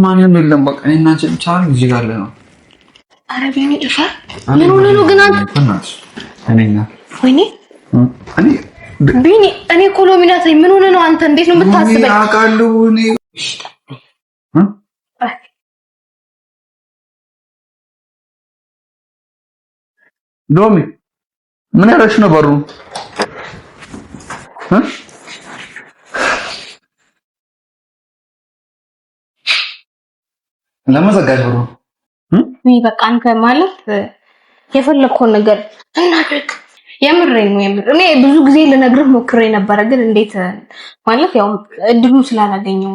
ማንም የለም በቃ እኔና አንቺ ብቻ እዚህ ጋር ነው ኧረ ቢኒ እፋ ምን ሆነ ነው ግን አንተ እኔና ወይኔ ቢኒ እኔ ኮሎሚናት ምን ሆነ ነው አንተ እንዴት ነው የምታስበኝ አውቃለሁ እኔ ሎሚ ምን ያለሽ ነው በሩ ለማዘጋጅ በሩ በቃ አንተ ማለት የፈለከውን ነገር እናድርግ የምሬን ነው እኔ ብዙ ጊዜ ልነግርህ ሞክሬ ነበር ግን እንዴት ማለት ያው እድሉ ስላላገኘው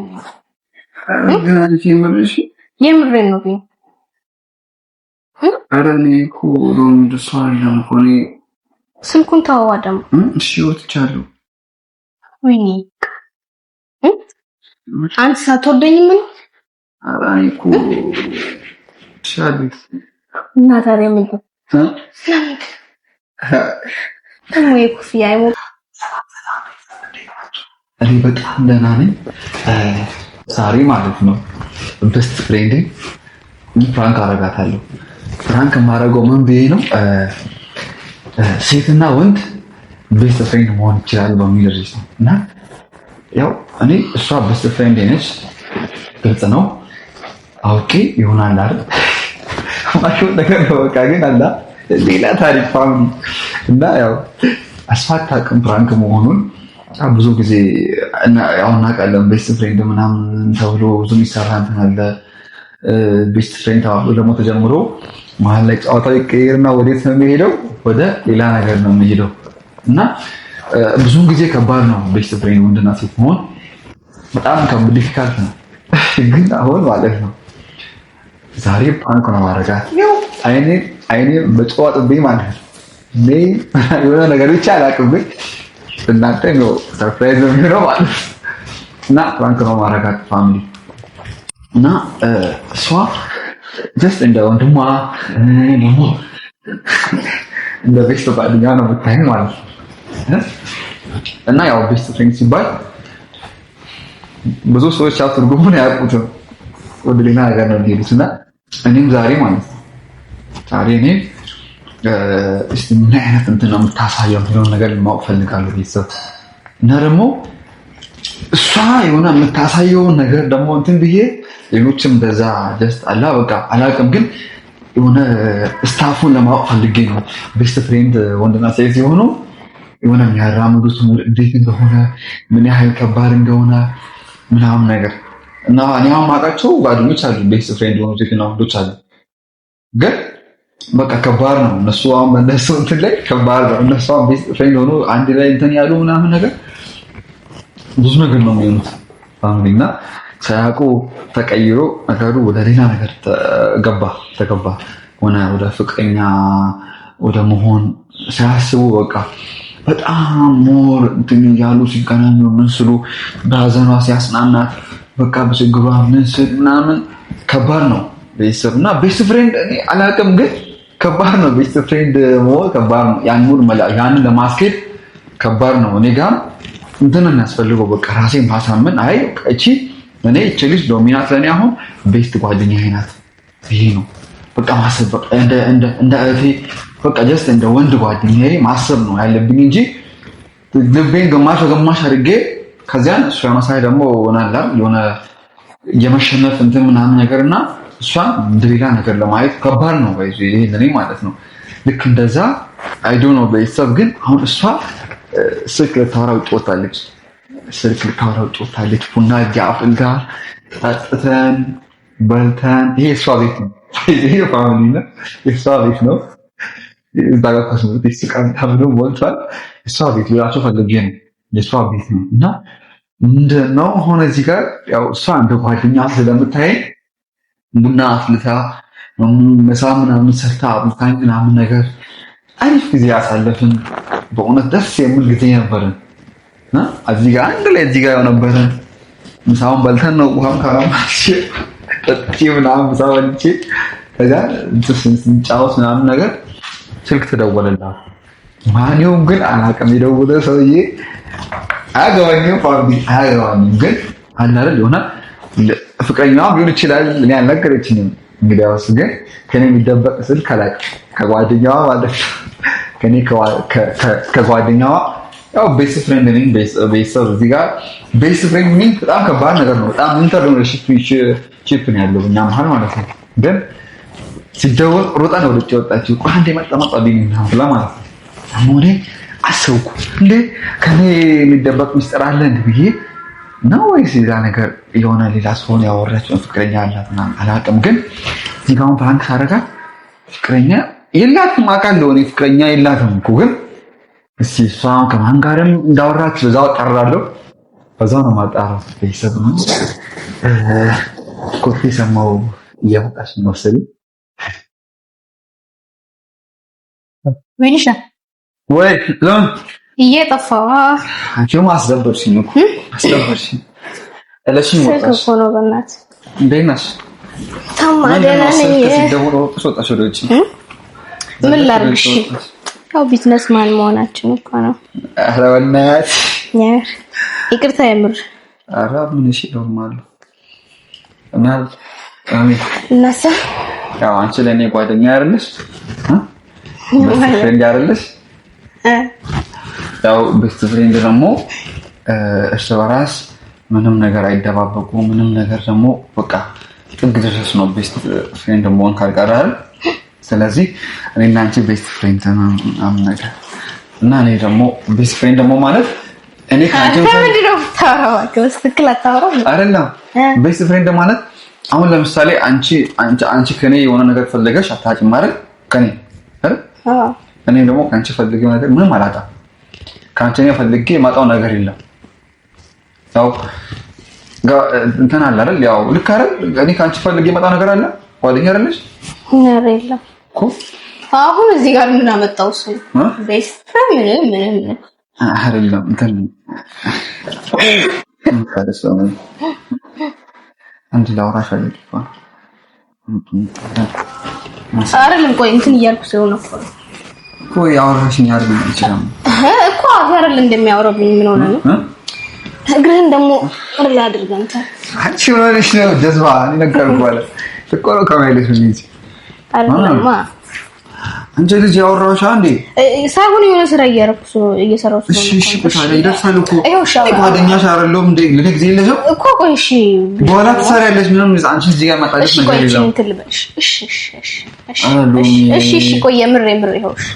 ግን አንቺ የምሬን ነው ቢኒ አረኔ ኮሎም ደሳለም ኮኔ ስልኩን ታዋደም እሺ ወጥቻለሁ ወይኔ አንተ ሳትወደኝ ምን አራኔ ኮ ሻዲስ እና ታዲያ ምን ደግሞ የኩፍያ አይሞ እኔ በጣም ደህና ነኝ ዛሬ ማለት ነው ቤስት ፍሬንድ ፍራንክ አረጋታለሁ ፍራንክ ማረገው ምን ብዬ ነው ሴትና ወንድ ቤስት ፍሬንድ መሆን ይችላል በሚል ርዕስ ነው እና ያው እኔ እሷ ቤስት ፍሬንድ ነች ግልጽ ነው አውቄ ይሆናል አይደል ማሽው ነገር በቃ ግን አላ ሌላ ታሪክ ፋሚሊ እና ያው አስፋት አቅም ፍራንክ መሆኑን ብዙ ጊዜ ያው እናውቃለን ቤስት ፍሬንድ ምናምን ተብሎ ብዙ የሚሰራ እንትን አለ ቤስት ፍሬንድ ተባብሎ ደግሞ ተጀምሮ መሀል ላይ ጨዋታው ይቀየርና ወዴት ነው የሚሄደው ወደ ሌላ ነገር ነው የሚሄደው እና ብዙ ጊዜ ከባድ ነው ቤስት ፍሬንድ ወንድና ሴት መሆን በጣም ዲፊካልት ነው ግን አሁን ማለት ነው ዛሬ ፕራንክ ነው ማረጋት አይኔ በጨዋጥብኝ ማለት ነው የሆነ ነገር ብቻ አላውቅብኝ እናንተ ነው ሰርፕራይዝ ነው የሚሆነው ማለት ነው እና ፕራንክ ነው ማረጋት ፋሚሊ እና እሷ ጀስት እንደ ወንድሟ ደግሞ እንደ ቤስት ጓደኛ ነው የምታየኝ ማለት ነው እና ያው ቤስት ፍሬንድ ሲባል ብዙ ሰዎች ትርጉሙን አያውቁትም ወደ ሌላ ነገር ነው የሚሄዱት እና እኔም ዛሬ ማለት ነው ዛሬ እኔ እስቲ ምን አይነት እንትን ነው የምታሳየው የሚለውን ነገር ማወቅ ፈልጋለሁ ቤተሰብ እና ደግሞ እሷ የሆነ የምታሳየው ነገር ደግሞ እንትን ብዬ ሌሎችም በዛ ጀስት አላ በቃ አላውቅም ግን የሆነ ስታፉን ለማወቅ ፈልጌ ነው ቤስት ፍሬንድ ወንድና ሴት ሲሆኑ የሆነ የሚያራምዱት እንዴት እንደሆነ ምን ያህል ከባድ እንደሆነ ምናምን ነገር እና እኔ አሁን ማውቃቸው ጓደኞች አሉ ቤስት ፍሬንድ ሆኑ ሴትና ወንዶች አሉ ግን በቃ ከባድ ነው እነሱ አሁን በእነሱ እንትን ላይ ከባድ ነው እነሱ አሁን ቤስት ፍሬንድ ሆኑ አንድ ላይ እንትን ያሉ ምናምን ነገር ብዙ ነገር ነው የሚሆኑት ፋሚሊና ሳያውቁ ተቀይሮ ነገሩ ወደ ሌላ ነገር ተገባ ሆነ ወደ ፍቅረኛ ወደ መሆን ሳያስቡ በቃ በጣም ሞር እንትን ያሉ ሲገናኙ ምን ስሉ በሀዘኗ ሲያጽናናት በቃ በችግሯ ምን ስል ምናምን ከባድ ነው ቤተሰብና ቤስት ፍሬንድ እኔ አላውቅም ግን ከባድ ነው ቤስት ፍሬንድ መሆን ከባድ ነው ያንን ለማስኬድ ከባድ ነው እኔ ጋር እንትን የሚያስፈልገው በቃ ራሴን ማሳመን አይ እቺ እኔ እቺ ልጅ ዶሚናት ለኔ አሁን ቤስት ጓደኛዬ ናት ይሄ ነው በቃ ማሰብ በቃ እንደ እህቴ በቃ ጀስት እንደ ወንድ ጓደኛዬ ማሰብ ነው ያለብኝ እንጂ ልቤን ግማሽ አድርጌ ከዚያን እሷ ማሳይ ደግሞ ሆናላ የሆነ የመሸነፍ እንትን ምናምን ነገርና እሷን እንደሌላ ነገር ለማየት ከባድ ነው ይሄ ለኔ ማለት ነው ልክ እንደዛ አይ ዶንት ኖ ቤተሰብ ግን አሁን እሷ ስልክ ልታወራው ጮታለች ቡና አፍልታ ጠጥተን በልተን ይሄ እሷ ቤት ነው ይሄ ፋሚሊ ነው እሷ ቤት ነው ዳጋ ኮስሞቲክ ይስቃል ታብሎ ሞልቷል እሷ ቤት ሊያቸው ፈልጌ ነው የእሷ ቤት ነው እና እንደው ሆነ እዚህ ጋር ያው እሷ እንደ ጓደኛ ስለምታይ ቡና አፍልታ ምሳ ምናምን ሰርታ አብልታኝ ምናምን ነገር አሪፍ ጊዜ ያሳለፍን በእውነት ደስ የሚል ጊዜ ነበርን እና እዚህ ጋር አንድ ላይ እዚህ ጋር ነበርን ምሳውን በልተን ነው ውሃም ካራማሽ ጠጥቼ ምናምን ምሳ በልቼ ከዛ ስንጫወት ምናምን ነገር ስልክ ተደወለላት ማንኛው ግን አላውቅም የደወለ ሰውዬ አያገባኝም ፋሚሊ አያገባኝም ግን አንዳንድ የሆነ ፍቅረኛዋ ቢሆን ይችላል እኔ አልነገረችኝም እንግዲያውስ ግን ከኔ የሚደበቅ ስልክ አላውቅም ከጓደኛዋ ማለት ከኔ ከጓደኛዋ ያው ቤስት ፍሬንድ ነኝ ቤተሰብ እዚህ ጋር ቤስት ፍሬንድ ምን በጣም ከባድ ነገር ነው በጣም ኢንተርኔት ነው ያለው እኛ መሀል ማለት ነው ግን ሲደወል ሮጣ ነው ወደ ወጣችው አንዴ መጣ ቢልኝ ብላ ማለት ነው አሞኔ አሰውኩ እንዴ ከኔ የሚደበቅ ሚስጥር አለ እንዴ ብዬ ነው ወይስ ሌላ ነገር የሆነ ሌላ ሰው ያወራችው ፍቅረኛ አላት እና አላውቅም ግን እዚህ ጋር ፕራንክ ሳደርጋት ፍቅረኛ የላትም አውቃለሁ እኔ ፍቅረኛ የላትም እኮ ግን እስኪ እሷም ከማን ጋርም እንዳወራች በዛው ጠራለሁ በዛው ነው ማጣራት ቤተሰብ ነው ኮቴ ሰማው እያወጣች ነው መሰለኝ ወይንሻ ወይ ለም እየጠፋዋ አንቺም አስደበርሽኝ እኮ አስደበርሽኝ እለሽኝ ወጣሽ እኮ ነው በእናት እንዴት ነሽ ታማደና ነኝ ደውሎ ተሰጣሽ ወደ ውጪ ምን ላድርግሽ ያው ቢዝነስ ማን መሆናችን እኮ ነው ኧረ በእናትሽ ይቅርታ የምር ኧረ ምን እሺ ኖርማል እና እናሳ ያው አንቺ ለኔ ጓደኛ አይደለሽ ፍሬንድ አይደለሽ ያው ቤስት ፍሬንድ ደግሞ እርስ በራስ ምንም ነገር አይደባበቁ ምንም ነገር ደግሞ በቃ ጥግ ድረስ ነው ቤስት ፍሬንድ መሆን ካልቀረ ስለዚህ እኔና አንቺ ቤስት ፍሬንድ ነን ነገር እና እኔ ደግሞ ቤስት ፍሬንድ ደግሞ ማለት እኔ ካንቺ ምንድነው ታወራው ከስትክል አታወራው አይደለም ቤስት ፍሬንድ ማለት አሁን ለምሳሌ አንቺ ከኔ የሆነ ነገር ፈልገሽ አታጭም ማለት ከኔ አይደል እኔ ደግሞ ካንቺ ፈልጌው ነገር ምንም አላጣም ካንቺ ነው ፈልጌ ማጣው ነገር የለም ያው እንትን አለ አይደል ያው ልክ አይደል እኔ ካንቺ ፈልጌ ማጣው ነገር አለ ጓደኛ አይደለሽ ነገር የለም እኮ አሁን እዚህ ጋር ምን አመጣው እሱ ቤስት ፍሬንድ ምን አይደለም እንትን ታደሰው አንድ ላውራሽ አይደል አይደለም ቆይ እንትን እያልኩ ስለሆነ እኮ ያወራሽኝ አይደል እንችላለን እኮ አገርል እንደሚያወራብኝ ምን ሆነ ነው እግርህን ደግሞ ወርላ አድርገን አንቺ ወለሽ ነው ጀዝባ ነገርኩ አለ ተቆሮ ከማይለሽ እንጂ አይደለማ አንቺ ልጅ ያወራሽ አንዴ ሳይሆን የሆነ ስራ እየሰራሁ ነው እሺ በታዲያ ይደርሳል እኮ ጓደኛሽ አይደለም እንዴ ለጊዜ የለሽም እኮ ቆይ እሺ በኋላ ትሰሪያለሽ ምንም አንቺ እዚህ ጋር መጣልሽ ነገር የለም እሺ ቆይ የምር ይኸውሽ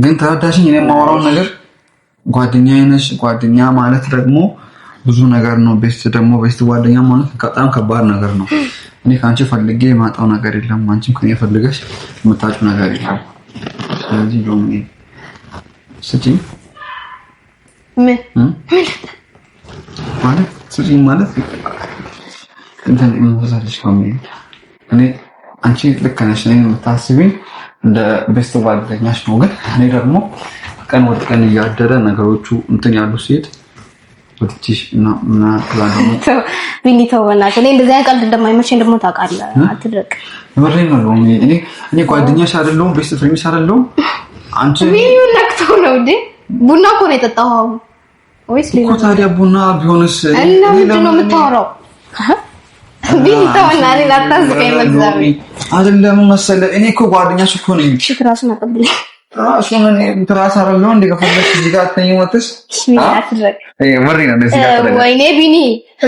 ግን ተረዳሽኝ እኔ የማወራው ነገር ጓደኛዬ ነሽ ጓደኛ ማለት ደግሞ ብዙ ነገር ነው ቤስት ደግሞ ቤስት ጓደኛ ማለት በጣም ከባድ ነገር ነው እኔ ካንቺ ፈልጌ የማጣው ነገር የለም አንቺም ከኔ ፈልገሽ የምታጭው ነገር የለም ስለዚህ ሎሚ ስጪኝ ምን ማለት ስጪኝ ማለት እንትን እንወዛለሽ ሎሚ እኔ አንቺ ልክ ነሽ እኔን የምታስቢኝ እንደ ቤስት ጓደኛሽ ነው ግን እኔ ደግሞ ቀን ወደ ቀን እያደረ ነገሮቹ እንትን ያሉ ሲሄድ ወጥቼሽ እና ፕላን ነው ቢኒተው ወናት እኔ እንደዚህ አይነት ቀልድ እንደማይመቸኝ ደግሞ ታውቃለህ አትድረቅ ወሬ ነው እኔ ጓደኛሽ አይደለሁም ቤስት ፍሬንድሽ አይደለሁም አንቺ ምን ነክተው ነው እንዴ ቡና እኮ ነው የጠጣኸው ወይስ ሌላ እኮ ታዲያ ቡና ቢሆንስ እና ምንድን ነው የምታወራው ቢኒተው እና እኔ ላታስቀኝ መግዛቤ አይደለም መሰለ እኔ እኮ ጓደኛሽ እኮ ነኝ እሺ ትራስን አቀብለኝ ራሱን እኔ ትራስ አይደለሁ እንዴ ከፈለግሽ እዚህ ጋር ተኝሞትሽ አትድረቅ ወሬ ነው እዚህ ጋር ተደገፈ ወይኔ ቢኒ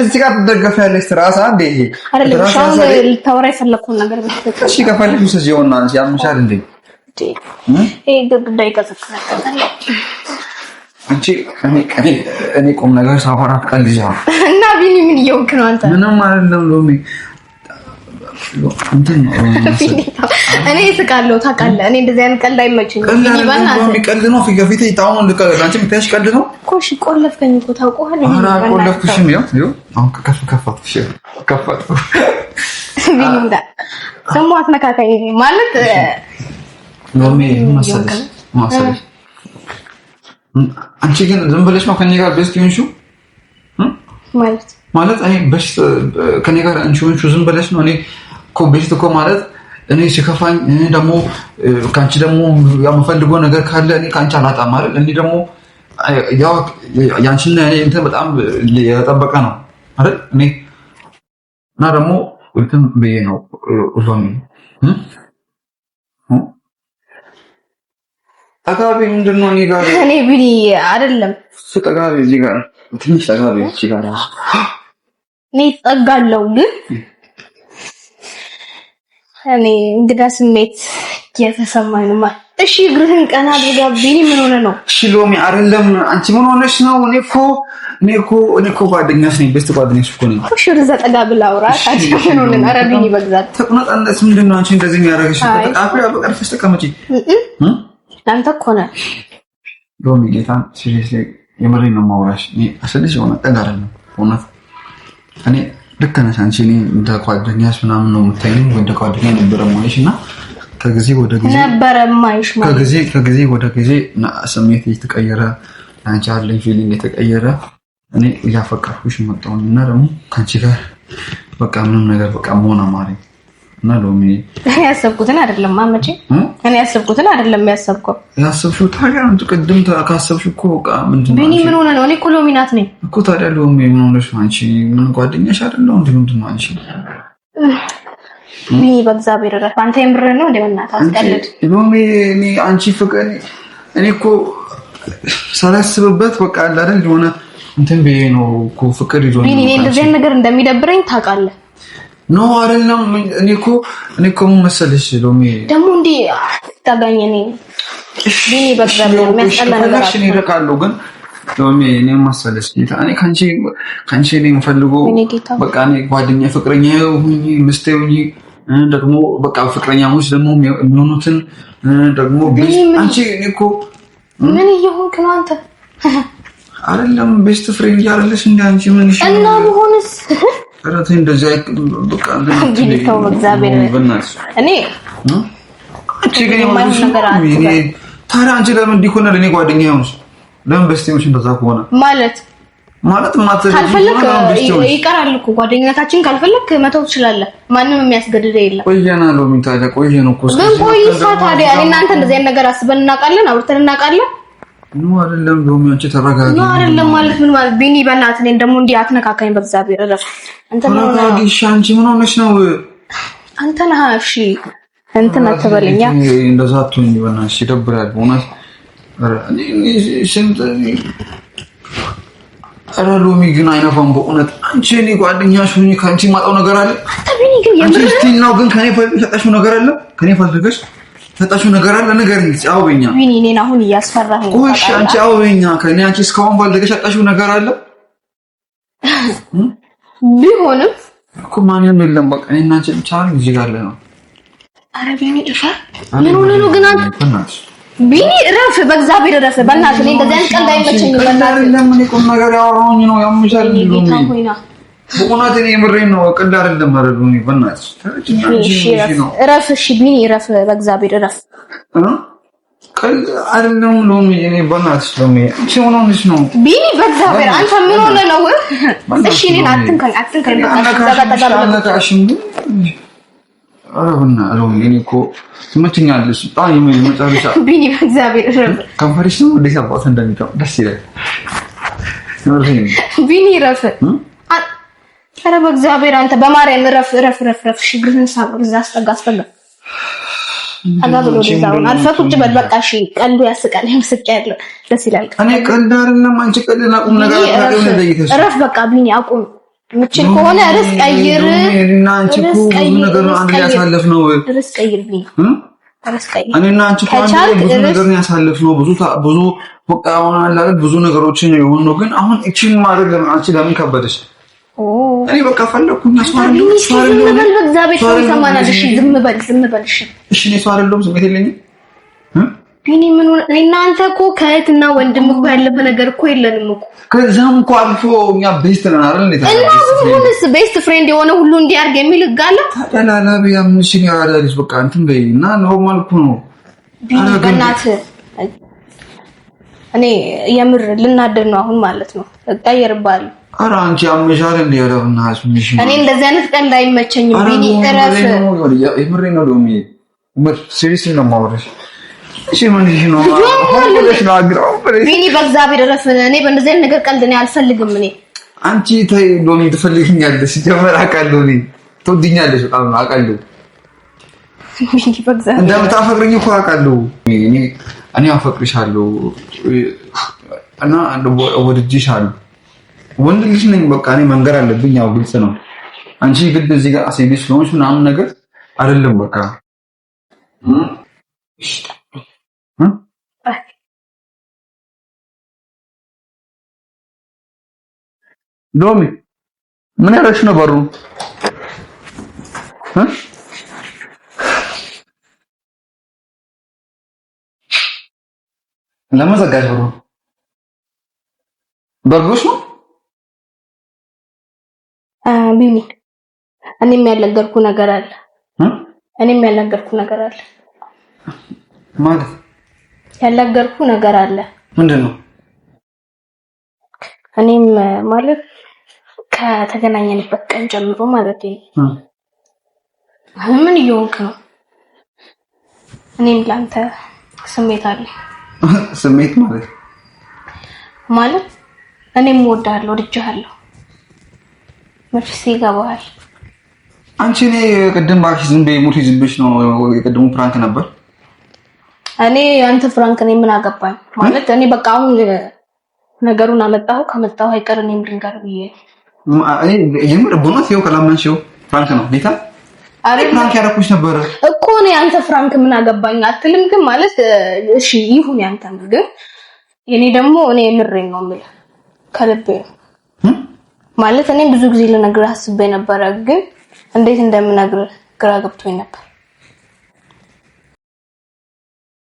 እዚህ ጋር ተደገፈያለሽ ትራስ አንዴ ይሄ አይደለም ሻውን ልታወራ የፈለኩት ነገር በትክክል እሺ ከፈለግሽ እዚህ ሆና ያምሻል እንዴ ይሄ ግድግዳ ይቀዘቅዛል አንቺ እኔ ቁም ነገር ሳወራ ቀልጃ እና ቢኒ ምን እየወክ ነው አንተ ምንም አይደለም ሎሚ እንትን እኔ እስቃለሁ ታውቃለህ እኔ እንደዚህ አይነት ቀልድ አይመችኝም ቢኒ ባናት ቀልድ ነው ፊት ለፊት ታውን ልቀል አንቺ ምታሽ ቀልድ ነው እኮ እሺ ቆለፍከኝ እኮ ታውቀዋለህ አና ቆለፍኩሽም ይኸው አሁን ከፈትኩሽ ከፈትኩ ቢኒ እንዳ ደግሞ አትነካካኝ ማለት ሎሚ መሰለሽ አንቺ ግን ዝም ብለሽ ነው ከኔ ጋር ቤስት ይሆንሽው ማለት አይ በሽት ከኔ ጋር አንቺ ሆንሽው ዝም ብለሽ ነው እኔ እኮ ቤስት እኮ ማለት እኔ ሲከፋኝ ደግሞ ካንቺ ደግሞ የምፈልገው ነገር ካለ እኔ ካንቺ አላጣም ማለት እኔ ደግሞ ያው ያንቺና እኔ እንትን በጣም የጠበቀ ነው አይደል እኔ እና ደግሞ እንትን ብዬ ነው ሎሚ ተጋቢ ምንድነው እኔ ጋር እኔ ቢኒ አይደለም ተጋቢ እዚህ ጋር ትንሽ ተጋቢ እዚህ ጋር እኔ ጠጋለው ግን እኔ እንግዳ ስሜት እየተሰማኝ ነው። እሺ እግርህን ቀና አድርጋ ቢኒ ምን ሆነ ነው? እሺ ሎሚ አይደለም አንቺ ምን ሆነሽ ነው? እኔ እኮ ጓደኛሽ ነኝ፣ ቤስት ጓደኛሽ እኮ ነኝ። እሺ ወደዛ ጠጋ ብላ አውራ ታዲያ ምን ሆነ? ኧረ ቢኒ በግዛት ተቆናጣንስ ምንድነው አንቺ እንደዚህ የሚያደርግሽ? አፍሪያ በቀርፈሽ ተቀመጪ። አንተ እኮ ነህ ሎሚ ጌታ ሲሪየስሊ የምሬን ነው የማወራሽ። እኔ አሰልሽ ሆነ ጠጋ አይደለም እውነት እኔ ልክ ነሽ አንቺ እኔ እንደ ጓደኛሽ ምናምን ነው የምታይኝ ወደ ጓደኛ ነበር ማይሽ እና ከጊዜ ወደ ጊዜ ነበር ማይሽ ማለት ከጊዜ ወደ ጊዜ ስሜት እየተቀየረ አንቺ አለኝ ፊሊንግ እየተቀየረ እኔ እያፈቀርኩሽ መጣሁ እና ደግሞ ካንቺ ጋር በቃ ምንም ነገር በቃ መሆን አማረኝ እና ሎሚ ያሰብኩትን አይደለም ማመጪ እኔ ያሰብኩትን አይደለም ያሰብኩው ታዲያ አንተ ቅድም ካሰብሽ እኮ በቃ ምንድነው ቢኒ ምን ሆነ ነው? እኔ እኮ ሎሚ ናት ነኝ እኮ ታዲያ ሎሚ ምን ሆነሽ አንቺ ምን ጓደኛሽ አይደለም እንዴ? ምንድነው አንቺ ቢኒ በእግዚአብሔር ረፍ አንተ የምር ነው እንደ በእናትህ አስቀልድ ሎሚ እኔ አንቺ ፍቅር እኔ እኮ ሳላስብበት በቃ አይደል የሆነ እንትን ብዬ ነው እኮ ፍቅር ይዞ ቢኒ እንደዚህ ነገር እንደሚደብረኝ ታውቃለህ? ኖ አይደለም እኔ እኮ ምን መሰለሽ ሎሚ ደግሞ እንዴ ታጋኝ እኔ ቢኒ በእግዚአብሔር የሚያስጠላ ነገር አለ እኔ እረቃለሁ ግን ሎሚ እኔ መሰለሽ ጌታ እኔ ካንቺ እኔ የምፈልገው በቃ እኔ ጓደኛ ፍቅረኛ ሁኚ ምስቴ ሁኚ ደግሞ በቃ ፍቅረኛሞች ደግሞ የሚሆኑትን ደግሞ አንቺ እኔ እኮ ምን እየሆንክ ነው አንተ? አይደለም ቤስት ፍሬንድ ያለሽ እንደ አንቺ ምን ይሻላል እና ቢሆንስ አራቴ እንደዚህ በቃ እንግዲህ ተው በእግዚአብሔር እኔ አንቺ ግን የማይሆን ነገር አትበል። ታዲያ አንቺ ለምን እንዲሆነ ለኔ ጓደኛ ይሆንሽ ለምን በስቲሞሽ እንደዛ ከሆነ ማለት ካልፈለክ ይቀራል እኮ ጓደኛታችን ካልፈለክ መተው ትችላለህ። ማንም የሚያስገድድ የለም። ቆየና ሎሚ ታዲያ ቆየን እኮ ግን ቆይሳ ታዲያ እኔ እናንተ እንደዚህ አይነት ነገር አስበን እናውቃለን፣ አውርተን እናውቃለን። ኖ አይደለም ሎሚ አንቺ ተረጋጊ። ኖ አይደለም ማለት ምን ማለት ቢኒ በእናትህ እኔን ደግሞ እንዲህ አትነካካኝ በእግዚአብሔር እረፍ። አንተ ምን ሆነሽ አንቺ ምን ሆነሽ ነው? አንተ ነህ እሺ እንትን አትበለኛ እንደዛ አትሁኝ በእናትሽ ይደብራል እውነት። እኔ ስንት ኧረ ሎሚ ግን አይነፋም በእውነት አንቺ እኔ ጓደኛሽ ሁኚ ካንቺ ማጣው ነገር አለ? ቢኒ ግን የምር ነው ግን ከኔ ፈጣሽው ነገር አለ? ከኔ ፈልገሽ ፈጣሽው ነገር አለ? ንገሪኝ አውበኛ ቢኒ እኔን አሁን እያስፈራኸኝ ነው። እሺ አንቺ አውበኛ ከኔ አንቺ እስካሁን ፈልገሽ ፈጣሽው ነገር አለ? ቢሆንም እኮ ማንንም የለም በቃ እኔና አንቺ ብቻ እዚህ ጋር አለ ነው። ኧረ ቢኒ እፋ ምን ሆነ ነው ግን አንተ ቢኒ እረፍ በእግዚአብሔር እረፍ በእናትህ። እኔ እንደዚህ አይነት ቀልድ አይመቸኝም በእናትህ። ለምን እኮ ነገር ያወራሁኝ ነው ያምሻል ቢሉኝ በእውነት እኔ የምሬን ነው ቀልድ አይደለም ማረዱኝ በእናትህ እረፍ። እሺ ቢኒ እረፍ በእግዚአብሔር እረፍ። ቀልድ አይደለም ሎሚ እኔ በእናትህ ሎሚ እሺ ምን ሆነሽ ነው ቢኒ በእግዚአብሔር አንተ ምን ሆነ ነው? እሺ እኔን አትንካኝ በቃ አረብና ሎሚ እኔ እኮ ትመችኛለሽ በጣም የመጨረሻ ቢኒ በእግዚአብሔር እረፍ። ከንፈርሽ ነው እንዴት አባቱ እንደሚታው ደስ ይላል ቢኒ እረፍ። ኧረ በእግዚአብሔር አንተ በማርያም እረፍ። እሺ እግርህን ሳብ እዛ አስጠጋ አጋብሎ ደዛውን አልፈ ቁጭ በል በቃ። እሺ ቀልዱ ያስቃል ያለው ደስ ይላል። እኔ ቀልድ አይደለም አንቺ ቀልድ አቁም ነገር አታውቂም እንደይተሽ እረፍ በቃ ቢኒ አቁም። ምችል ከሆነ ርስ ቀይር እና አንቺ እኮ ብዙ ነገር ነው አንድ ያሳለፍነው። ርስ ቀይር ቢኒ ርስ ቀይር እኔና አንቺ እኮ አንድ ብዙ ነገር ነው ያሳለፍነው። ብዙ በቃ አሁን አላለ ብዙ ነገሮችን ነው የሆነው። ግን አሁን እቺን ማድረግ ለምን አንቺ ለምን ከበደሽ? እኔ በቃ ፈለኩኝ አስማረው በእግዚአብሔር ሰው ይሰማናል። እሺ ዝም በል እሺ እኔ ሰው አይደለሁም ስሜት የለኝም ቢኒ ምን ሆነ? እናንተ እኮ ከእህትና ወንድም እኮ ያለፈ ነገር እኮ የለንም እኮ ከዛም እኮ አልፎ እኛ ቤስት ነን አይደል? እንዴ እና ሁሉንስ ቤስት ፍሬንድ የሆነ ሁሉ እንዲያርግ የሚል ጋለ ታላላ ቢያምሽኝ ያዳልሽ በቃ እንትን በይና ኖርማል እኮ ነው ቢኒ በእናትህ እኔ የምር ልናደድ ነው አሁን ማለት ነው። እቀየርባለሁ። ኧረ አንቺ አመሻል እንዴ ያለውና አስምሽ እኔ እንደዚህ አይነት ቀን አይመቸኝም ቢኒ እረፍ። የምሬ ነው ሎሚ ምር ሲሪየስ ነው ማውራሽ እሺ ምን ይሄ ነው ቢኒ በእግዚአብሔር እረፍ። እኔ በእንደዚህ አይነት ነገር ቀልድ እኔ አልፈልግም። እኔ አንቺ ተይ ሎሚ ትፈልጊኛለሽ ጀመር አውቃለሁ እኔ ትወድኛለሽ በጣም አውቃለሁ እንደምታፈቅሪኝ እኮ አውቃለሁ እኔ አፈቅርሻለሁ እና ወድጄሻለሁ ወንድ ልጅ ነኝ በቃ እኔ መንገር አለብኝ ያው ግልጽ ነው አንቺ ግድ እዚህ ጋር አሴቤሽ ስለሆንሽ ምናምን ነገር አይደለም በቃ ሎሚ ምን ያረሽ ነው በሩ ለምን ዘጋሽ በሩ በርዶሽ ነው ቢኒ እኔም ያልነገርኩህ ነገር አለ ማለት ያልነገርኩህ ነገር አለ ምንድነው እኔም ማለት ከተገናኘንበት ቀን ጀምሮ ማለት ነው ምን እየሆንክ ነው እኔም ላንተ ስሜት አለ ስሜት ማለት እኔም እወድሃለሁ ወድጄሃለሁ መቼስ ይገባሃል አንቺ እኔ ቅድም ባክሽ ዝም በይ ሙት ይዝብሽ ነው የቅድሙ ፕራንክ ነበር እኔ አንተ ፍራንክ ነኝ ምን አገባኝ ማለት እኔ በቃ አሁን ነገሩን ከመጣሁ አይቀር እኔም ልንገር ብዬ እኔ የምር ቦናስ ይው ከላማንሽው ፍራንክ ነው ዲታ አሬ ፍራንክ ያረኩሽ ነበር እኮ እኔ አንተ ፍራንክ ምን አገባኝ አትልም ግን ማለት እሺ ይሁን ያንተም ግን እኔ ደግሞ እኔ የምሬን ነው የምልህ ከልቤ ማለት እኔ ብዙ ጊዜ ልነግርህ አስቤ ነበር ግን እንዴት እንደምነግርህ ግራ ገብቶኝ ነበር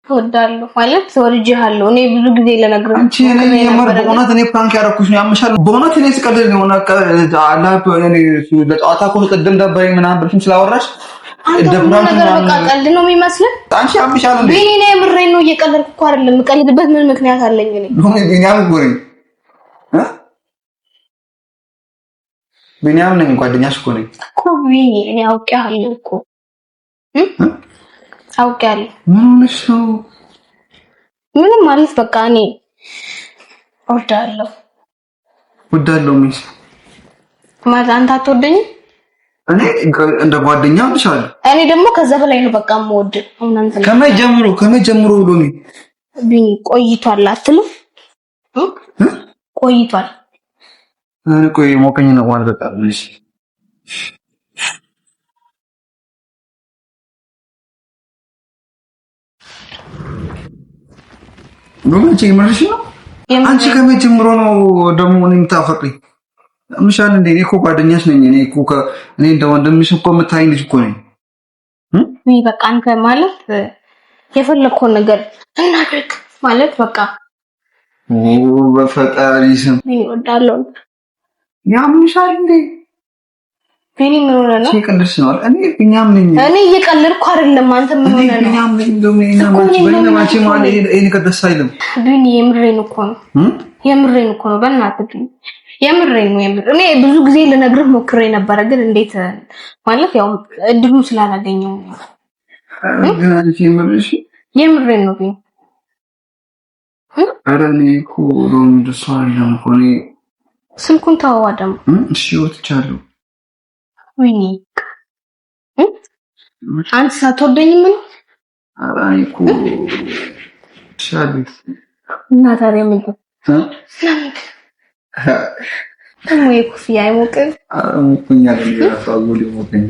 ወዳለሁ ማለት ወርጄሃለሁ እኔ ብዙ ጊዜ ልነግርህ አንቺ እኔ የምር በእውነት እኔ ፍራንክ ያረኩሽ ነው ያምሻል በእውነት እኔ ስቀልድ ነው አላ እኔ ለጨዋታ እኮ ቅድም ደበረኝ ምናምን ብለሽም ስላወራሽ ደብራን ነገር በቃ ቀልድ ነው የሚመስልህ አንቺ ያምሻል እንዴ እኔ የምሬን ነው እየቀለድኩ እኮ አይደለም የምቀልድበት ምን ምክንያት አለኝ እኔ ቢኒያም ጎሪ ቢኒያም ነኝ ጓደኛሽ እኮ ነኝ እኮ እኔ አውቄሃለሁ እኮ አውቄያለሁ ምን ሆነሽ ነው ምንም ማለት በቃ እኔ እወዳለሁ ሚስ ማለት አንተ አትወደኝም እኔ እንደ ጓደኛ አልሻለሁ እኔ ደግሞ ከዛ በላይ ነው በቃ የምወድ እናንተ ከመጀመሩ ብሎኝ ቢኒ ቆይቷል አትልም ቆይቷል ቆይ ሞቀኝ ነው ማለት በቃ እሺ ሎሚቺ ምንሽ ነው አንቺ ከመጀመሩ ነው ደሞ እኔም ታፈቅሪ ምሻል እንዴ እኮ ጓደኛሽ ነኝ እኔ እንደ ወንድምሽ እኮ የምታይ ልጅ እኮ ነኝ በቃ አንተ ማለት የፈለከው ነገር እናድርግ ማለት በቃ በፈጣሪ ስም ይወዳለሁ ያምሻል እንዴ ቢኒ ምን ሆነ ነው ሲቀልድሽ ነው እኔ ቢኒያም ነኝ እኔ እየቀለድኩ አይደለም አንተ ምን ሆነ ነው ቢኒያም ነኝ ዶሚና ማቺ ማለት እኔ ከደስ አይልም ቢኒ የምሬን እኮ ነው በእናትህ የምሬን ነው እኔ ብዙ ጊዜ ልነግርህ ሞክሬ ነበር ግን እንዴት ማለት ያው እድሉ ስላላገኘው ግን አንቺ የምሬን ነው ቢኒ አረኔ ኮሮም ደሳለም ኮኔ ስልኩን ታዋደም እሺ ወጥቻለሁ ወይኔ አንተ ሳትወደኝ ምን አራይ ኮ ሻዲስ እና ታዲያ ምን ደግሞ የኩፍያ አይሞቅም አሞቅኛ ለራሱ ሊሞቅኝ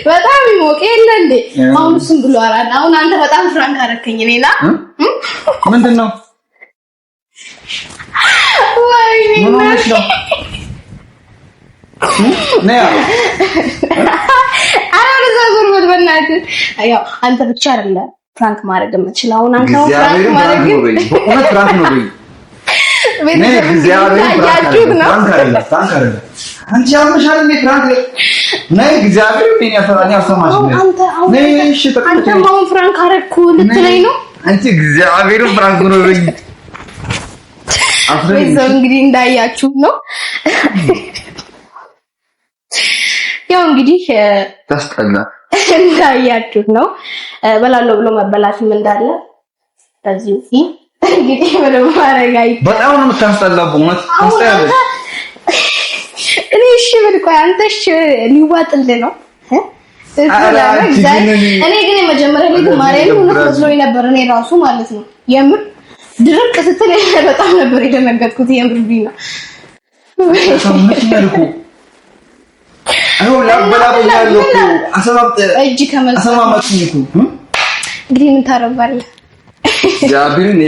በጣም ይሞቅ የለ እንዴ አሁን ስም ብሎ አራዳ አሁን አንተ በጣም ፍራንክ አረከኝ እኔና ምንድነው ወይኔ ምን ሆነሽ ነው ነያ አራዳ ዞር በእናትህ ያው አንተ ብቻ አይደለ ፍራንክ ማድረግ የምትችል አሁን አንተ ፍራንክ ማድረግ በእውነት ፍራንክ ነው በይ ነይ ፍራንክ አይደለ አንቺ አምሻል እንዴ ፍራንክ ነይ እግዚአብሔር ምን ያፈራኝ አሰማሽ ነይ እሺ አንተ ማውን ፍራንክ አረኩ ልትለኝ ነው አንቺ እግዚአብሔር ፍራንክ ነው በይ አፍረኝ እንግዲህ እንዳያችሁ ነው ያው እንግዲህ ተስጠላ እንዳያችሁ ነው በላለው ብሎ መበላትም እንዳለ በዚህ እንግዲህ ምንም ማድረግ አይቻልም። በጣም ነው የምታስጠላው በእውነት ታስጠላለች። እኔ እሺ ብል ቆይ አንተ እሺ ሊዋጥልህ ነው እኔ ግን የመጀመሪያ ላይ ማርያም እውነት መስሎኝ ነበር እኔ ራሱ ማለት ነው የምር ድርቅ ስትል በጣም ነበር የደነገጥኩት የምር ቢና ሰምተኛልኩ አሁን ላበላበላልኩ አሰማምጥ እጅ ከመልስ አሰማማችኝኩ እንግዲህ ምን ታረጋለህ ያ ቢል